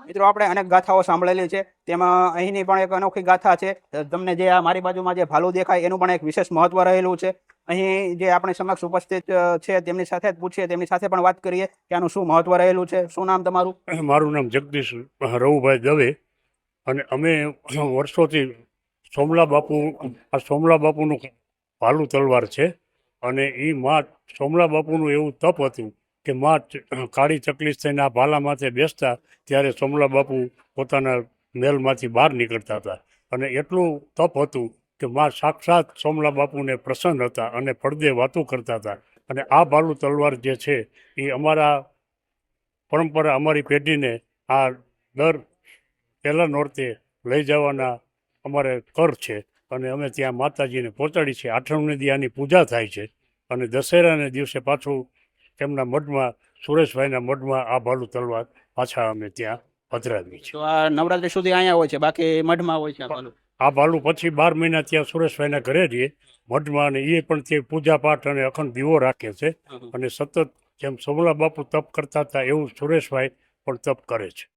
મિત્રો આપણે અનેક ગાથાઓ સાંભળેલી છે, તેમાં અહીંની પણ એક અનોખી ગાથા છે. તમને જે આ મારી બાજુમાં જે ભાલું દેખાય એનું પણ એક વિશેષ મહત્વ રહેલું છે. અહીં જે આપણી સમક્ષ ઉપસ્થિત છે તેમની સાથે જ પૂછીએ, તેમની સાથે પણ વાત કરીએ કે આનું શું મહત્વ રહેલું છે. શું નામ તમારું? મારું નામ જગદીશ રવુભાઈ દવે, અને અમે વર્ષોથી સોમલા બાપુનું ભાલું તલવાર છે. અને એ માં સોમલા બાપુનું એવું તપ હતું કે માં કાળી ચકલીસ થઈને આ ભાલા માથે બેસતા ત્યારે સોમલા બાપુ પોતાના મહેલમાંથી બહાર નીકળતા હતા. અને એટલું તપ હતું કે માં સાક્ષાત સોમલા બાપુને પ્રસન્ન હતા અને પડદે વાતો કરતા હતા. અને આ ભાલું તલવાર જે છે એ અમારા પરંપરા, અમારી પેઢીને આ દર પહેલા નોરતે લઈ જવાના અમારે કર છે. અને અમે ત્યાં માતાજીને પહોંચાડી છે. આઠમને દી આની પૂજા થાય છે, અને દશેરાને દિવસે પાછું તેમના મઢમાં, સુરેશભાઈના મઢમાં આ ભાલું તલવાર પાછા અમે ત્યાં પધરાવીએ છીએ. તો આ નવરાત્રી સુધી અહીંયા હોય છે, બાકી મઢમાં હોય છે આ ભાલું? આ ભાલું પછી 12 મહિના ત્યાં સુરેશભાઈના ઘરે રહીએ મઢમાં, અને એ પણ તે પૂજા પાઠ અને અખંડ દીવો રાખે છે. અને સતત જેમ સોમલા બાપુ તપ કરતા હતા એવું સુરેશભાઈ પણ તપ કરે છે.